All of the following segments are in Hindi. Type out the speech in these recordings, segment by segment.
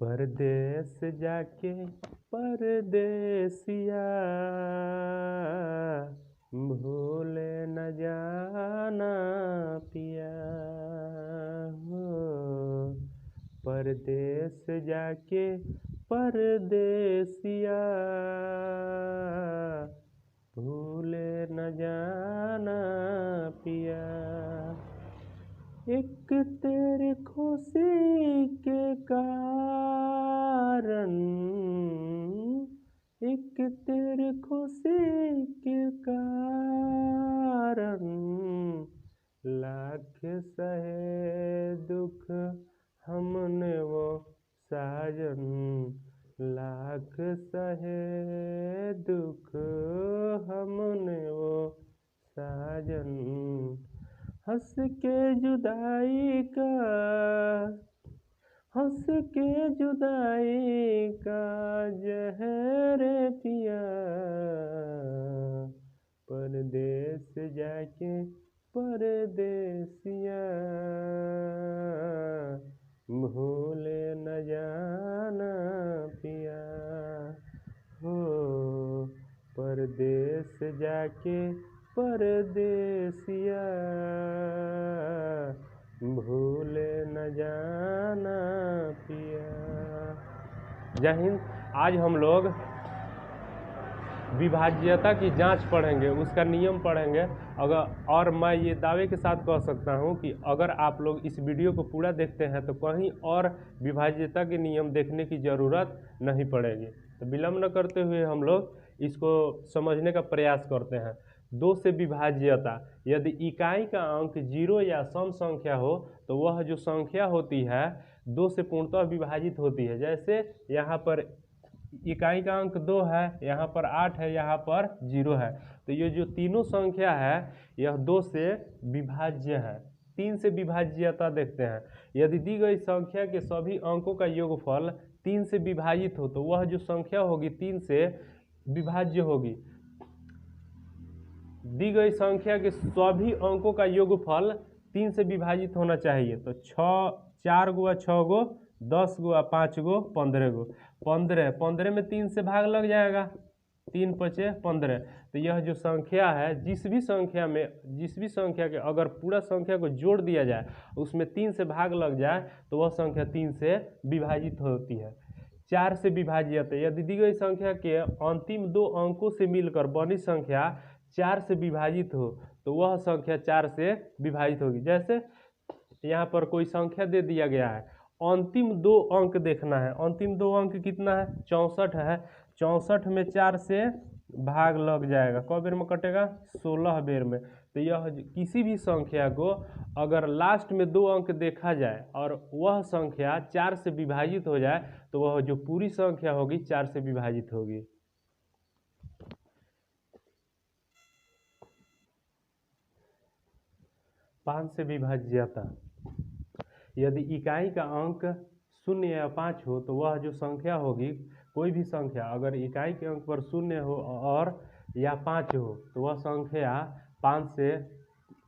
परदेस जाके परदेसिया भूले न जाना पिया हो। परदेस जाके परदेसिया भूले न जाना पिया। एक तेरे खुशी के कारण, एक तेरे खुशी के कारण लाख सहे दुख हमने वो साजन, लाख सहे दुख हमने वो साजन। हंस के जुदाई का, हंस के जुदाई का जहर पिया। परदेस जाके परदेसिया भूले न जाना पिया हो। परदेस जाके परदेसिया भूले न जाना पिया। जय हिंद। आज हम लोग विभाज्यता की जांच पढ़ेंगे, उसका नियम पढ़ेंगे। अगर और मैं ये दावे के साथ कह सकता हूँ कि अगर आप लोग इस वीडियो को पूरा देखते हैं तो कहीं और विभाज्यता के नियम देखने की ज़रूरत नहीं पड़ेगी। तो विलंब न करते हुए हम लोग इसको समझने का प्रयास करते हैं। दो से विभाज्यता, यदि इकाई का अंक 0 या सम संख्या हो तो वह जो संख्या होती है 2 से पूर्णतः विभाजित होती है। जैसे यहाँ पर इकाई का अंक 2 है, यहाँ पर 8 है, यहाँ पर 0 है, तो ये जो तीनों संख्या है यह 2 से विभाज्य है। 3 से विभाज्यता देखते हैं। यदि दी गई संख्या के सभी अंकों का योगफल 3 से विभाजित हो तो वह जो संख्या होगी 3 से विभाज्य होगी। दी गई संख्या के सभी अंकों का योगफल 3 से विभाजित होना चाहिए। तो 4 गुआ 6 गो, 10 गुआ 5 गो, 15 गो। 15 में 3 से भाग लग जाएगा, 3 पचे 15। तो यह जो संख्या है जिस भी संख्या के अगर पूरा संख्या को जोड़ दिया जाए उसमें 3 से भाग लग जाए तो वह संख्या 3 से विभाजित होती है। 4 से विभाज्यता, यदि दी गई संख्या के अंतिम 2 अंकों से मिलकर बनी संख्या 4 से विभाजित हो तो वह संख्या 4 से विभाजित होगी। जैसे यहाँ पर कोई संख्या दे दिया गया है, अंतिम 2 अंक देखना है। अंतिम 2 अंक कितना है? 64 है। 64 में 4 से भाग लग जाएगा, कौ बेर में कटेगा? 16 बेर में। तो यह किसी भी संख्या को अगर लास्ट में 2 अंक देखा जाए और वह संख्या 4 से विभाजित हो जाए तो वह जो पूरी संख्या होगी 4 से विभाजित होगी। पाँच से विभाज्यता, यदि इकाई का अंक 0 या 5 हो तो वह जो संख्या होगी, कोई भी संख्या अगर इकाई के अंक पर 0 हो और या 5 हो तो वह संख्या 5 से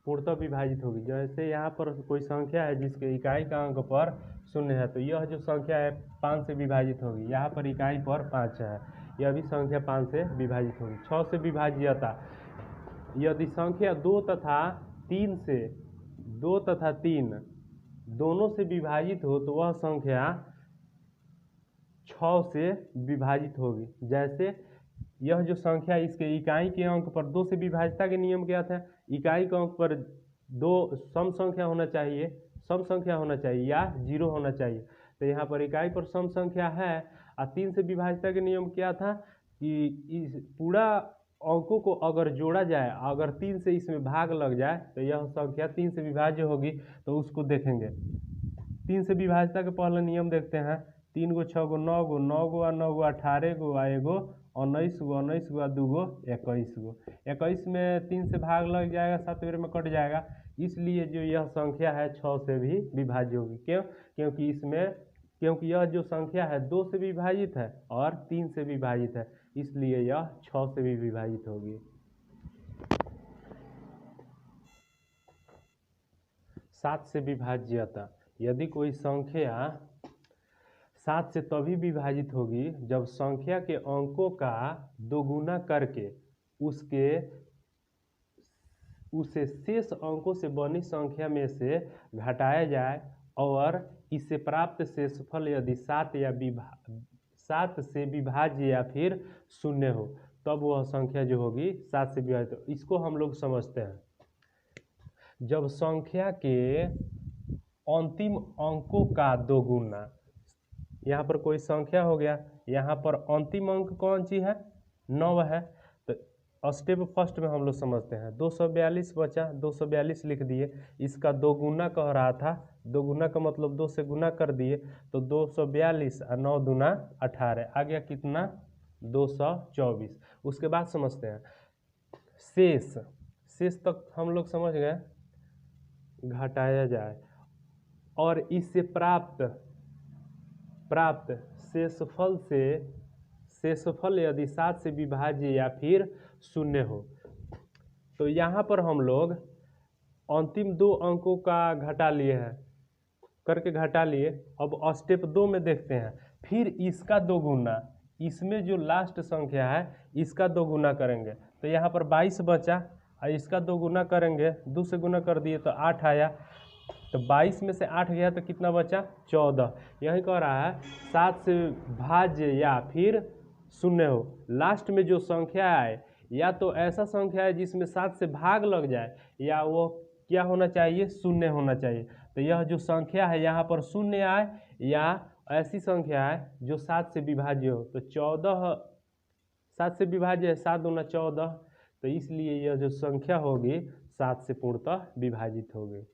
पूर्णतः विभाजित होगी। जैसे यहाँ पर कोई संख्या है जिसके इकाई का अंक पर 0 है तो यह जो संख्या है 5 से विभाजित होगी। यहाँ पर इकाई पर 5 है, यह भी संख्या 5 से विभाजित होगी। 6 से विभाज्यता, यदि संख्या 2 तथा 3 दोनों से विभाजित हो तो वह संख्या 6 से विभाजित होगी। जैसे यह जो संख्या इसके इकाई के अंक पर 2 से विभाज्यता के नियम क्या था? इकाई के अंक पर 2 सम संख्या होना चाहिए या 0 होना चाहिए। तो यहाँ पर इकाई पर सम संख्या है और 3 से विभाज्यता के नियम क्या था कि इस पूरा अंकों को अगर जोड़ा जाए, अगर 3 से इसमें भाग लग जाए तो यह संख्या 3 से विभाज्य होगी। तो उसको देखेंगे। 3 से विभाज्यता के पहले नियम देखते हैं। 3 गो 6 गो 9 गो, 9 गो 9 गो 18 गो, 1 गो 19 गो, 19 गो 2 गो 21 गो। 21 में 3 से भाग लग जाएगा, 7 बेर में कट जाएगा। इसलिए जो यह संख्या है 6 से भी विभाज्य होगी। क्यों? क्योंकि यह जो संख्या है 2 से विभाजित है और 3 से विभाजित है, इसलिए यह 6 से भी विभाजित होगी। 7 से विभाज्यता, यदि कोई संख्या 7 से तभी विभाजित होगी जब संख्या के अंकों का दोगुना करके उसे शेष अंकों से बनी संख्या में से घटाया जाए और इससे प्राप्त शेषफल यदि 7 से विभाज्य या फिर शून्य हो, तब वह संख्या जो होगी 7 से विभाजित हो। इसको हम लोग समझते हैं, जब संख्या के अंतिम अंकों का दोगुना, यहाँ पर कोई संख्या हो गया, यहाँ पर अंतिम अंक कौन सी है, 9 है। तो स्टेप फर्स्ट में हम लोग समझते हैं, 242 बचा, 242 लिख दिए, इसका दोगुना कह रहा था, दोगुना का मतलब 2 से गुना कर दिए, तो 242 और 9 दूना 18 आ गया कितना, 224। उसके बाद समझते हैं शेष तक हम लोग समझ गए, घटाया जाए और इससे प्राप्त शेषफल यदि 7 से विभाज्य या फिर शून्य हो। तो यहाँ पर हम लोग अंतिम 2 अंकों का घटा लिए हैं, करके घटा लिए। अब स्टेप 2 में देखते हैं, फिर इसका दोगुना, इसमें जो लास्ट संख्या है इसका दोगुना करेंगे। तो यहाँ पर 22 बचा और इसका दोगुना करेंगे, 2 से गुना कर दिए तो 8 आया, तो 22 में से 8 गया तो कितना बचा, 14। यही कह रहा है 7 से भाज्य या फिर शून्य हो। लास्ट में जो संख्या आए या तो ऐसा संख्या है जिसमें 7 से भाग लग जाए, या वो क्या होना चाहिए, शून्य होना चाहिए। तो यह जो संख्या है यहाँ पर शून्य आए या ऐसी संख्या है जो 7 से विभाज्य हो। तो 14 7 से विभाज्य है, 7 दूना 14, तो इसलिए यह जो संख्या होगी 7 से पूर्णतः विभाजित होगी।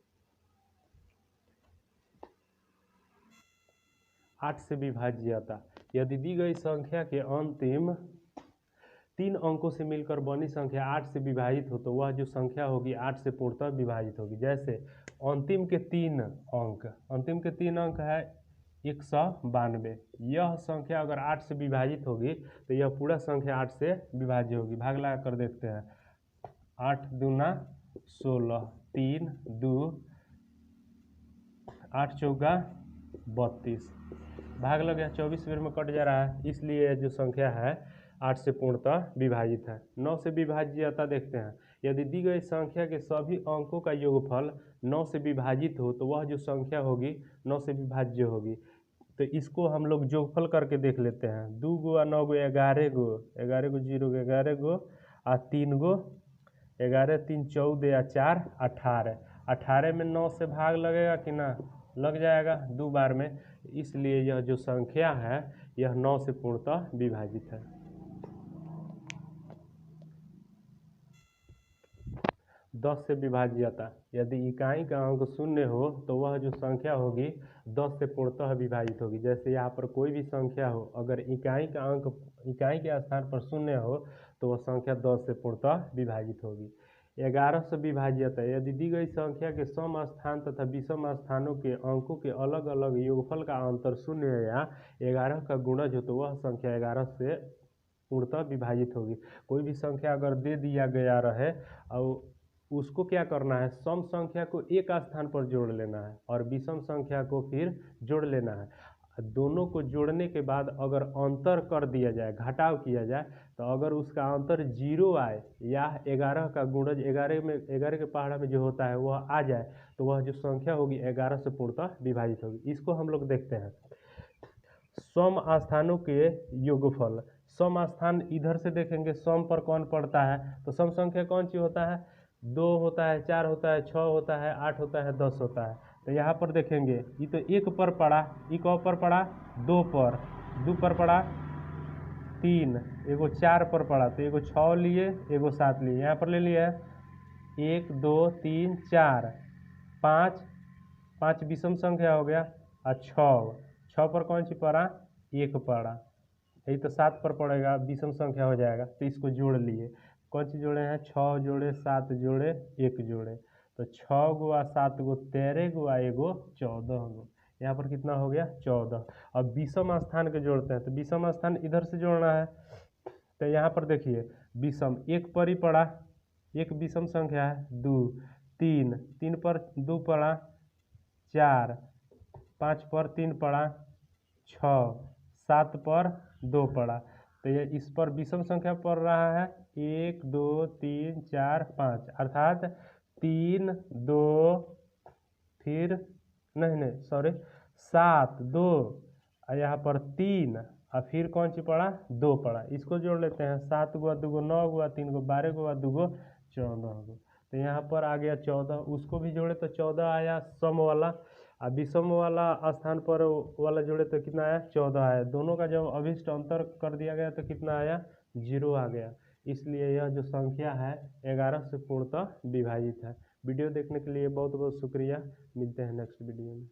8 से विभाज्यता, यदि दी गई संख्या के अंतिम 3 अंकों से मिलकर बनी संख्या 8 से विभाजित हो तो वह जो संख्या होगी 8 से पूर्णतः विभाजित होगी। जैसे अंतिम के 3 अंक है 192, यह संख्या अगर 8 से विभाजित होगी तो यह पूरा संख्या 8 से विभाज्य होगी। भाग लगा कर देखते हैं, 8 दूना 16, 3 2 8 चौका 32, भाग लग गया, 24 बेर में कट जा रहा है, इसलिए जो संख्या है 8 से पूर्णतः विभाजित है। 9 से विभाज्यता देखते हैं, यदि दी गई संख्या के सभी अंकों का योगफल 9 से विभाजित हो तो वह जो संख्या होगी 9 से विभाज्य होगी। तो इसको हम लोग योगफल करके देख लेते हैं, 2 गो और 9 गो 11 गो, 11 गो 0 गो 11 गो और 3 गो 11, 3 14 या 4 18, 18 में 9 से भाग लगेगा कि ना, लग जाएगा 2 बार में, इसलिए यह जो संख्या है यह 9 से पूर्णतः विभाजित है। 10 से विभाज्यता, यदि इकाई का अंक शून्य हो तो वह जो संख्या होगी 10 से पूर्णतः विभाजित होगी। जैसे यहाँ पर कोई भी संख्या हो, अगर इकाई का अंक इकाई के स्थान पर शून्य हो तो वह संख्या 10 से पूर्णतः विभाजित होगी। 11 से विभाज्यता, यदि दी गई संख्या के सम स्थान तथा विषम स्थानों के अंकों के अलग अलग योगफल का अंतर शून्य या 11 का गुणज हो तो वह संख्या 11 से पूर्णतः विभाजित होगी। कोई भी संख्या अगर दे दिया गया रहे और उसको क्या करना है, सम संख्या को एक स्थान पर जोड़ लेना है और विषम संख्या को फिर जोड़ लेना है। दोनों को जोड़ने के बाद अगर अंतर कर दिया जाए, घटाव किया जाए, तो अगर उसका अंतर 0 आए या 11 का गुणज 11 के पहाड़ा में जो होता है वह आ जाए तो वह जो संख्या होगी 11 से पूर्णतः विभाजित होगी। इसको हम लोग देखते हैं, सम स्थानों के योगफल। सम स्थान इधर से देखेंगे, सम पर कौन पड़ता है, तो सम संख्या कौन सी होता है, 2 होता है, 4 होता है, 6 होता है, 8 होता है, 10 होता है। तो यहाँ पर देखेंगे ये तो 1 पर पड़ा, ये कौ पर पड़ा, 2 पर, 2 पर पड़ा 3, एगो 4 पर पड़ा तो एगो 6 लिए, एगो 7 लिए, यहाँ पर ले लिया 1 2 3 4 5 विषम संख्या हो गया और 6 पर कौन सी पड़ा, 1 पड़ा, यही तो 7 पर पड़ेगा, विषम संख्या हो जाएगा। तो इसको जोड़ लिए, कौन सी जोड़े हैं, 6 जोड़े 7 जोड़े 1 जोड़े, तो 6 गो और 7 गो 13 गो और एगो 14 गो, यहाँ पर कितना हो गया 14। अब विषम स्थान के जोड़ते हैं, तो विषम स्थान इधर से जोड़ना है। तो यहाँ पर देखिए विषम 1 पर ही पड़ा, 1 विषम संख्या है, 2 3 पर 2 पड़ा, 4 5 पर 3 पड़ा, 6, 7 पर 2 पड़ा, तो ये इस पर विषम संख्या पड़ रहा है 1 2 3 4 5, अर्थात 3 2 फिर नहीं सॉरी 7 2 और यहाँ पर 3 और फिर कौन सी पड़ा 2 पड़ा। इसको जोड़ लेते हैं, 7 गुआ 2 9 गुआ 3 12 गुआ 2 14 गो, तो यहाँ पर आ गया 14। उसको भी जोड़े तो 14 आया सम वाला, और विषम वाला स्थान पर वाला जोड़े तो कितना आया 14 आया। दोनों का जब अभिष्ट अंतर कर दिया गया तो कितना आया 0 आ गया। इसलिए यह जो संख्या है 11 से पूर्णतः विभाजित है। वीडियो देखने के लिए बहुत बहुत शुक्रिया। मिलते हैं नेक्स्ट वीडियो में।